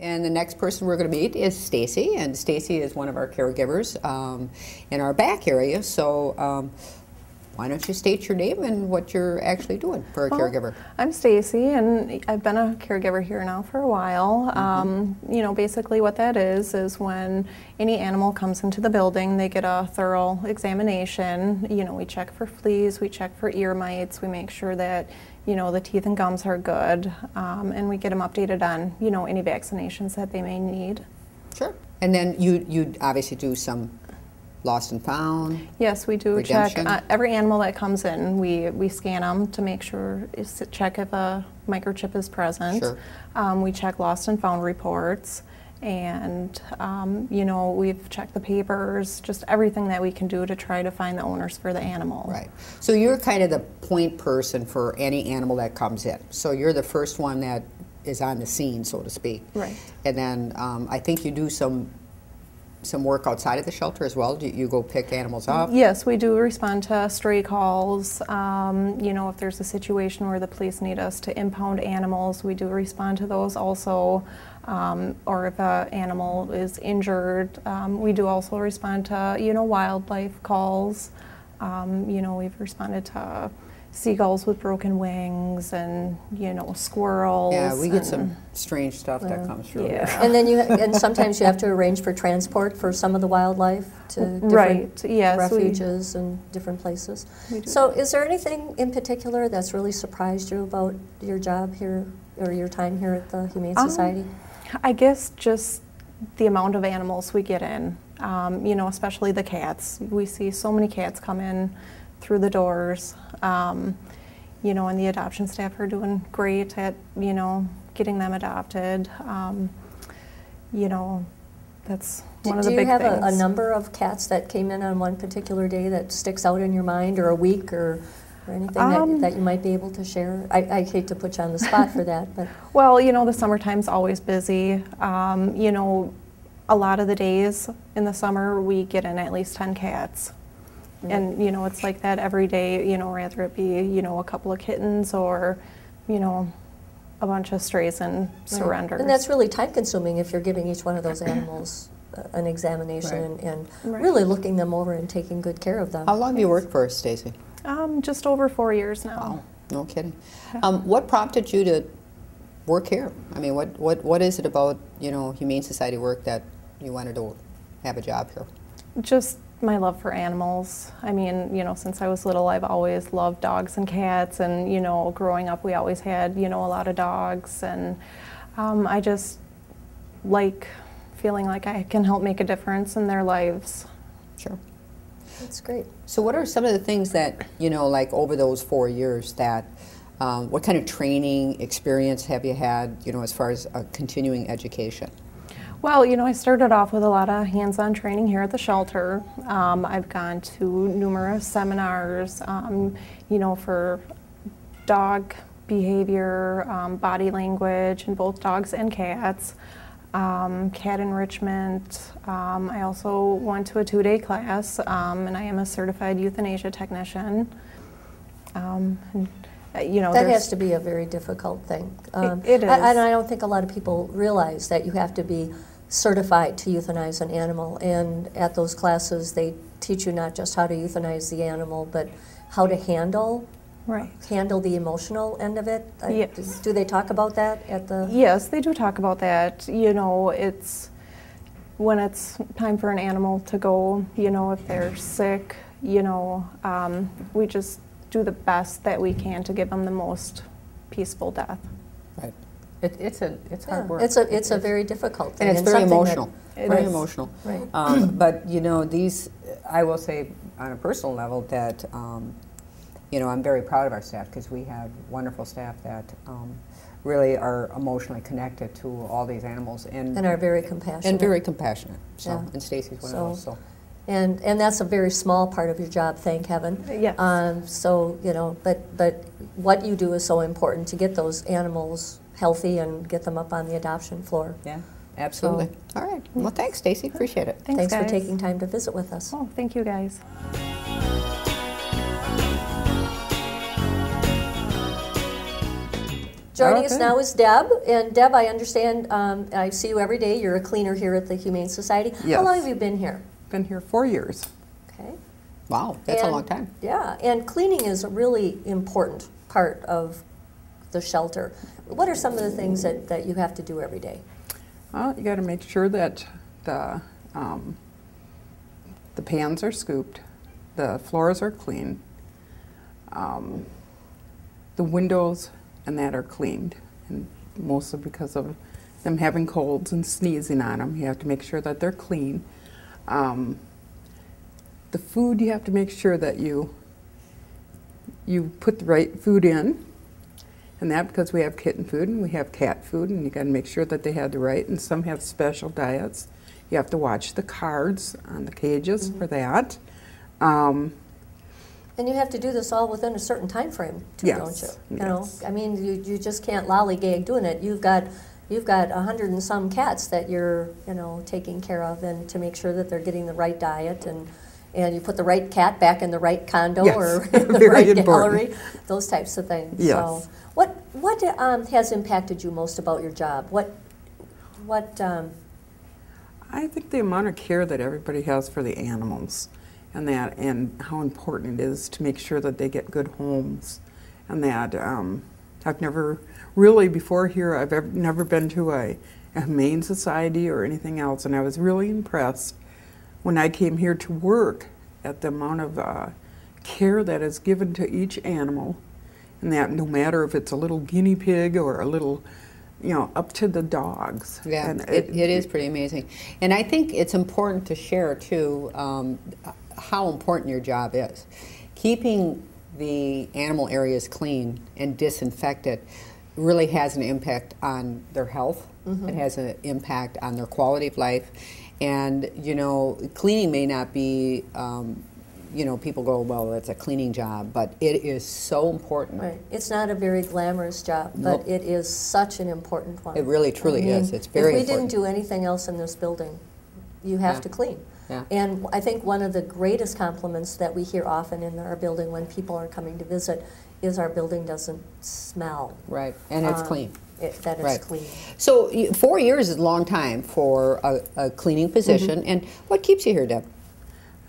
And the next person we're going to meet is Stacy, and Stacy is one of our caregivers in our back area. So why don't you state your name and what you're actually doing for a caregiver? I'm Stacy, and I've been a caregiver here now for a while. You know, basically what that is when any animal comes into the building, they get a thorough examination. You know, we check for fleas, we check for ear mites, we make sure that, you know, the teeth and gums are good, and we get them updated on, you know, any vaccinations that they may need. Sure. And then you obviously do some lost and found? Yes, we do redemption. check every animal that comes in. We scan them to make sure, check if a microchip is present. Sure. We check lost and found reports, and you know, we've checked the papers, just everything that we can do to try to find the owners for the animal. Right. So you're kind of the point person for any animal that comes in. So you're the first one that is on the scene, so to speak. Right. And then I think you do some work outside of the shelter as well. Do you go pick animals up? Yes, we do respond to stray calls. You know, if there's a situation where the police need us to impound animals, we do respond to those also. Or if an animal is injured, we do also respond to, you know, wildlife calls. You know, we've responded to seagulls with broken wings and, you know, squirrels. Yeah, we get some strange stuff that comes through. Yeah. And then and sometimes you have to arrange for transport for some of the wildlife to different refuges and different places. So is there anything in particular that's really surprised you about your job here or your time here at the Humane Society? I guess just the amount of animals we get in, you know, especially the cats. We see so many cats come in through the doors, you know, and the adoption staff are doing great at, you know, getting them adopted. You know, that's one of the big things. Do you have a number of cats that came in on one particular day that sticks out in your mind, or a week, or anything that you might be able to share? I hate to put you on the spot for that, but well, you know, the summertime's always busy. You know, a lot of the days in the summer we get in at least 10 cats. And, you know, it's like that every day, you know, whether it be, you know, a couple of kittens or, you know, a bunch of strays and surrenders. And that's really time consuming if you're giving each one of those animals an examination and really looking them over and taking good care of them. How long have you worked for us, Stacy? Just over 4 years now. Wow, no kidding. What prompted you to work here? I mean, what is it about, you know, Humane Society work that you wanted to have a job here? Just my love for animals. I mean, you know, since I was little, I've always loved dogs and cats, and, you know, growing up we always had, you know, a lot of dogs, and I just like feeling like I can help make a difference in their lives. Sure. That's great. So what are some of the things that, you know, like over those 4 years that, what kind of training experience have you had, you know, as far as continuing education? Well, you know, I started off with a lot of hands-on training here at the shelter. I've gone to numerous seminars, you know, for dog behavior, body language in both dogs and cats, cat enrichment. I also went to a 2-day class, and I am a certified euthanasia technician. You know, that has to be a very difficult thing. It is. And I don't think a lot of people realize that you have to be certified to euthanize an animal. And at those classes, they teach you not just how to euthanize the animal, but how to handle the emotional end of it. Yes. Do they talk about that at the? Yes, they do talk about that. You know, it's when it's time for an animal to go. You know, if they're sick, you know, we just do the best that we can to give them the most peaceful death. Right. It's hard work. It's a very difficult thing. And it's very emotional. Very emotional. Right. But, you know, I will say on a personal level that, you know, I'm very proud of our staff because we have wonderful staff that really are emotionally connected to all these animals. And are very compassionate. And very compassionate. So, yeah. And Stacy's one of those. So. And that's a very small part of your job, thank heaven. Yes. So, you know, but what you do is so important to get those animals healthy and get them up on the adoption floor. Yeah, absolutely. So, all right. Well, thanks, Stacy. Appreciate it. Thanks guys. for taking time to visit with us. Oh, thank you, guys. Joining us now is Deb. And Deb, I understand, I see you every day. You're a cleaner here at the Humane Society. Yes. How long have you been here? Been here 4 years. Okay. Wow, that's a long time. Yeah, and cleaning is a really important part of the shelter. What are some of the things that you have to do every day? Well, you got to make sure that the pans are scooped, the floors are clean, the windows and that are cleaned, and mostly because of them having colds and sneezing on them. You have to make sure that they're clean. The food, you have to make sure that you put the right food in, and that because we have kitten food and we have cat food, and you got to make sure that they have the right, and some have special diets. You have to watch the cards on the cages for that. And you have to do this all within a certain time frame, too, Yes, don't you? You yes. know, I mean, you just can't lollygag doing it. You've got 100 and some cats that you're, taking care of, and to make sure that they're getting the right diet, and you put the right cat back in the right condo Yes. or in the Very right important. gallery, those types of things. Yes. So, what has impacted you most about your job? I think the amount of care that everybody has for the animals, and how important it is to make sure that they get good homes, and that I've never really before here I've never been to a humane society or anything else, and I was really impressed when I came here to work at the amount of care that is given to each animal, and that no matter if it's a little guinea pig or a little, up to the dogs. Yeah, and it is pretty amazing. And I think it's important to share, too, how important your job is. Keeping the animal areas clean and disinfected really has an impact on their health. It has an impact on their quality of life. And, cleaning may not be, people go, well, it's a cleaning job, but it is so important. Right. It's not a very glamorous job, but it is such an important one. It really, truly is. It's very important. If we didn't do anything else in this building, you have to clean. Yeah. And I think one of the greatest compliments that we hear often in our building when people are coming to visit is our building doesn't smell. Right, and it's clean. That it's clean. So 4 years is a long time for a cleaning position. And what keeps you here, Deb?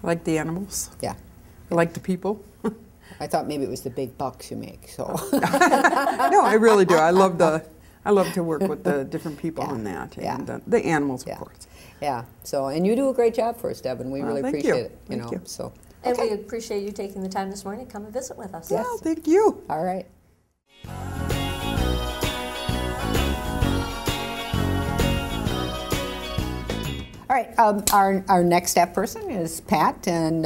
I like the animals. Yeah. I like the people. I thought maybe it was the big bucks you make. So No, I really do. I love to work with the different people on that, and the animals, of course. Yeah. So, and you do a great job for us, Deb, and we really thank appreciate you. it. Thank you. So. And we appreciate you taking the time this morning to come and visit with us. Well, thank you. All right. All right, our next staff person is Pat, and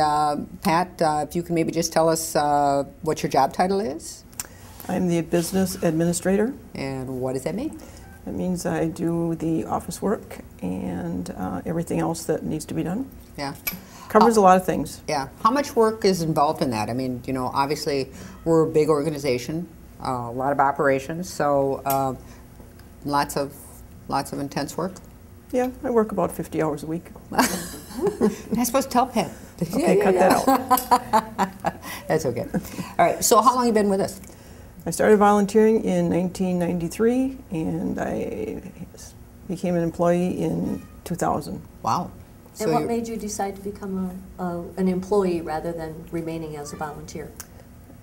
Pat, if you can maybe just tell us what your job title is. I'm the business administrator. And what does that mean? That means I do the office work and everything else that needs to be done. Yeah. Covers a lot of things. Yeah. How much work is involved in that? I mean, obviously we're a big organization, a lot of operations, so lots of intense work. Yeah, I work about 50 hours a week. I'm not supposed to tell Pat. Okay, cut that out. That's okay. All right, so how long have you been with us? I started volunteering in 1993, and I became an employee in 2000. Wow. And what made you decide to become an employee rather than remaining as a volunteer?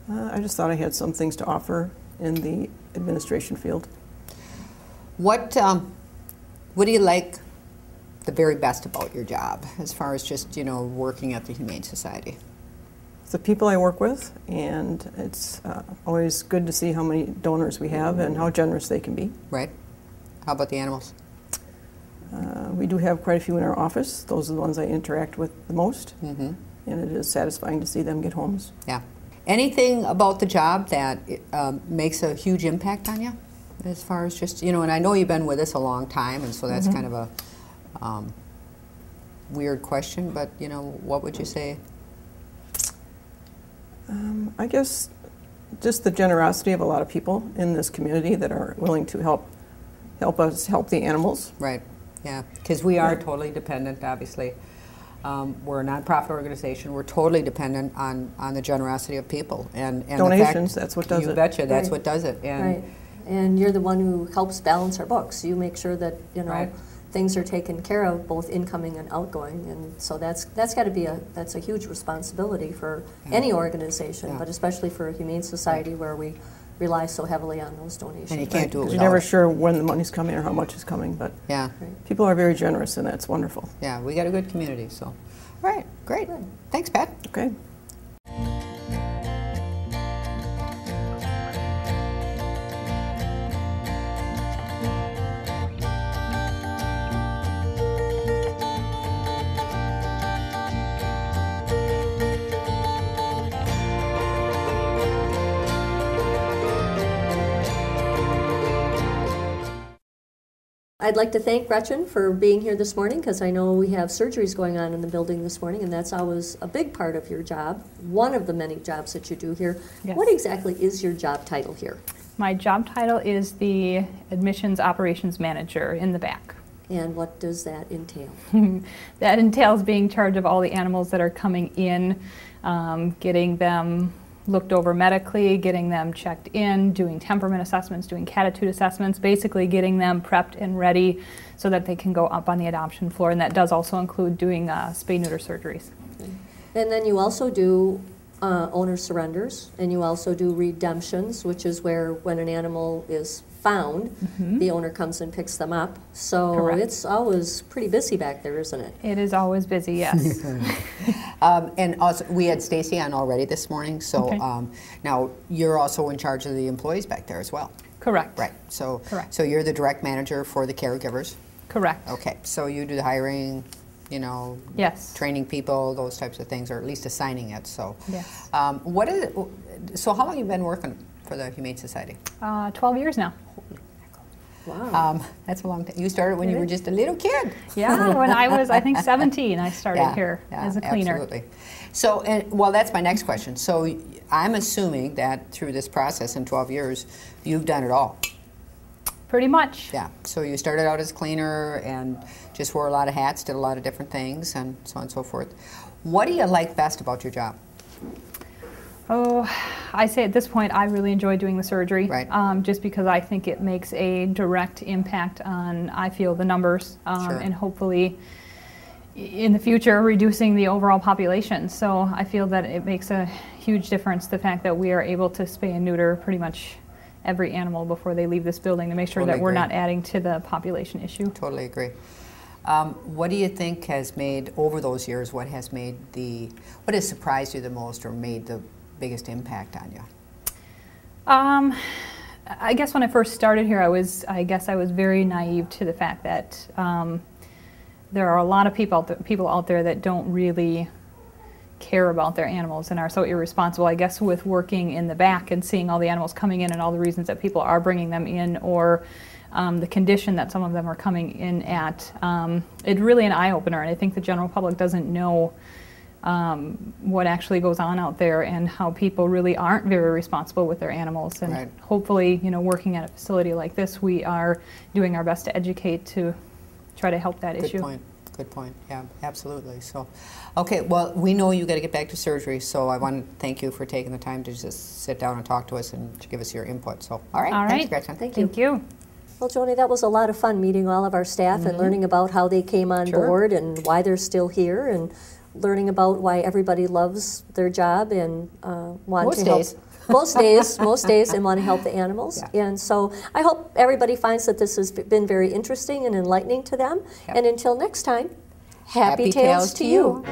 I just thought I had some things to offer in the administration field. What do you like the very best about your job, as far as just, working at the Humane Society? It's the people I work with, and it's always good to see how many donors we have and how generous they can be. Right. How about the animals? We do have quite a few in our office. Those are the ones I interact with the most, and it is satisfying to see them get homes. Yeah. Anything about the job that makes a huge impact on you, as far as just, and I know you've been with us a long time, and so that's kind of a weird question, but, what would you say? I guess just the generosity of a lot of people in this community that are willing to help us help the animals. Right. Yeah, because we are totally dependent, obviously. We're a nonprofit organization. We're totally dependent on the generosity of people and Donations, the fact, that's what does it. You betcha, that's Right. what does it. And Right. And you're the one who helps balance our books. You make sure that, you know, Right. things are taken care of, both incoming and outgoing. And so that's got to be that's a huge responsibility for any organization, but especially for a humane society where we rely so heavily on those donations. And you can't do it You're without never it. sure when the money's coming or how much is coming, but Yeah, people are very generous, and that's wonderful. yeah, we got a good community, so. All right, great. Thanks, Pat. Okay. I'd like to thank Gretchen for being here this morning, because I know we have surgeries going on in the building this morning, and that's always a big part of your job, one of the many jobs that you do here. Yes. What exactly is your job title here? My job title is the Admissions Operations Manager in the back. And what does that entail? That entails being in charge of all the animals that are coming in, getting them looked over medically, getting them checked in, doing temperament assessments, doing catitude assessments, basically getting them prepped and ready so that they can go up on the adoption floor. And that does also include doing spay-neuter surgeries. Okay. And then you also do owner surrenders, and you also do redemptions, which is where when an animal is found, the owner comes and picks them up. So Correct. it's always pretty busy back there, isn't it? It is always busy, yes. And also, we had Stacy on already this morning, so Okay. now you're also in charge of the employees back there as well. Correct. Right, so, Correct. so you're the direct manager for the caregivers? Correct. Okay, so you do the hiring, you know, Yes. training people, those types of things, or at least assigning it, so. Yes. What is it, so how long have you been working for the Humane Society? 12 years now. Wow. That's a long time. You started when you were just a little kid. Yeah, when I was, I think, 17, I started here as a cleaner. Absolutely. So, well, that's my next question. So, I'm assuming that through this process in 12 years, you've done it all. Pretty much. Yeah. So you started out as cleaner and just wore a lot of hats, did a lot of different things, and so on and so forth. What do you like best about your job? Oh, I say at this point I really enjoy doing the surgery, Right. Just because I think it makes a direct impact on, I feel, the numbers, Sure. and hopefully in the future reducing the overall population. So I feel that it makes a huge difference, the fact that we are able to spay and neuter pretty much every animal before they leave this building, to make sure Totally that we're agree. not adding to the population issue. Totally agree. What do you think has made, over those years, what has surprised you the most or made the biggest impact on you? I guess when I first started here, I guess I was very naive to the fact that there are a lot of people out there that don't really care about their animals and are so irresponsible. I guess with working in the back and seeing all the animals coming in and all the reasons that people are bringing them in, or the condition that some of them are coming in at, it's really an eye-opener, and I think the general public doesn't know what actually goes on out there and how people really aren't very responsible with their animals. And Right. hopefully, working at a facility like this, we are doing our best to educate to try to help that issue. Good point. Good point. Yeah, absolutely. So, okay, well, we know you got to get back to surgery, so I want to thank you for taking the time to just sit down and talk to us and to give us your input. So, all right. All Thanks, right. Gretchen. Thank you. Thank you. Well, Joni, that was a lot of fun meeting all of our staff and learning about how they came on Sure. board and why they're still here, and learning about why everybody loves their job and want Most to help. days. Most days, and want to help the animals. Yeah. And so I hope everybody finds that this has been very interesting and enlightening to them. Yep. And until next time, happy tales to you.